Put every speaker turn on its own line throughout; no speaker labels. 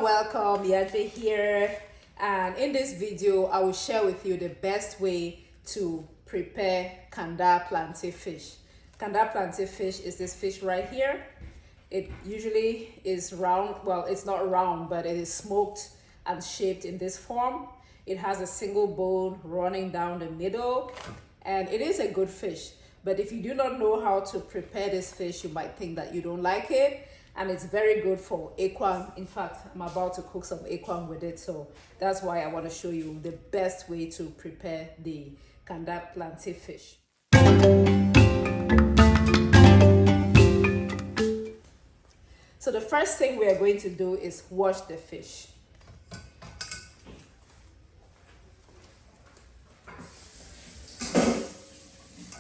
welcome. Yaje here, and in this video I will share with you the best way to prepare Kanda Planti fish. Kanda Planti fish is this fish right here. It usually is round, well, it's not round, but it is smoked and shaped in this form. It has a single bone running down the middle, and it is a good fish. But if you do not know how to prepare this fish, you might think that you don't like it. And it's very good for ekwang. In fact, I'm about to cook some ekwang with it, so that's why I want to show you the best way to prepare the Kanda Planti fish. So the first thing we are going to do is wash the fish.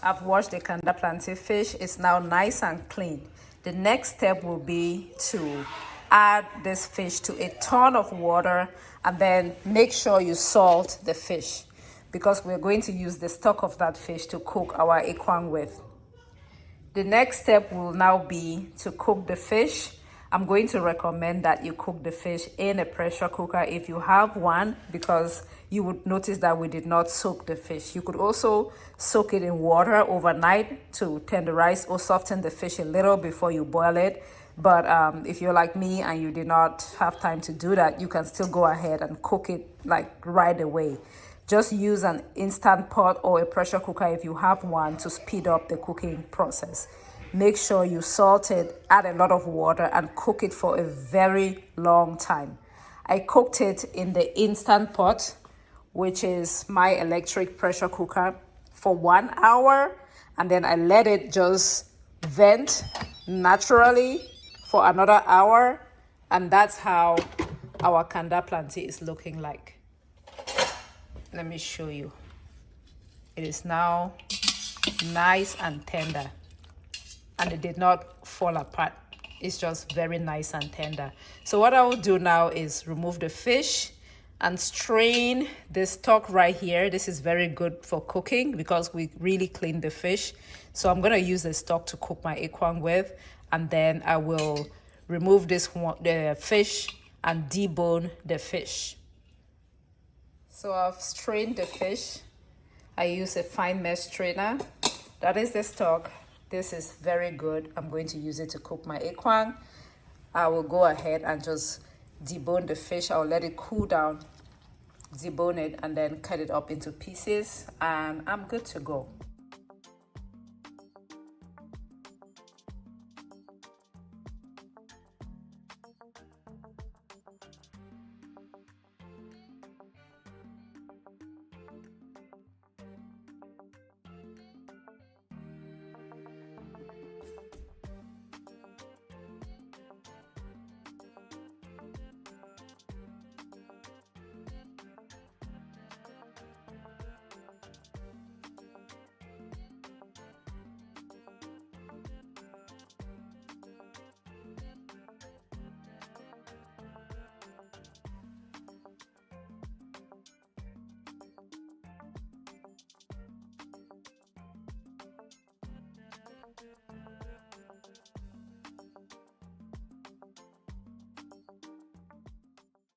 I've washed the Kanda Planti fish. It's now nice and clean. The next step will be to add this fish to a ton of water, and then make sure you salt the fish, because we're going to use the stock of that fish to cook our ekwang with. The next step will now be to cook the fish. I'm going to recommend that you cook the fish in a pressure cooker if you have one, because you would notice that we did not soak the fish. You could also soak it in water overnight to tenderize or soften the fish a little before you boil it. But if you're like me and you did not have time to do that, you can still go ahead and cook it like right away. Just use an instant pot or a pressure cooker if you have one to speed up the cooking process. Make sure you salt it, add a lot of water, and cook it for a very long time. I cooked it in the instant pot, which is my electric pressure cooker, for 1 hour, and then I let it just vent naturally for another hour, and that's how our Kanda Planti is looking like. Let me show you. It is now nice and tender, and it did not fall apart. It's just very nice and tender. So what I will do now is remove the fish and strain this stock right here. This is very good for cooking because we really clean the fish. So I'm gonna use the stock to cook my ekwang with, and then I will remove the fish and debone the fish. So I've strained the fish. I use a fine mesh strainer. That is the stock. This is very good. I'm going to use it to cook my ekwang. I will go ahead and just debone the fish. I'll let it cool down, debone it, and then cut it up into pieces, and I'm good to go.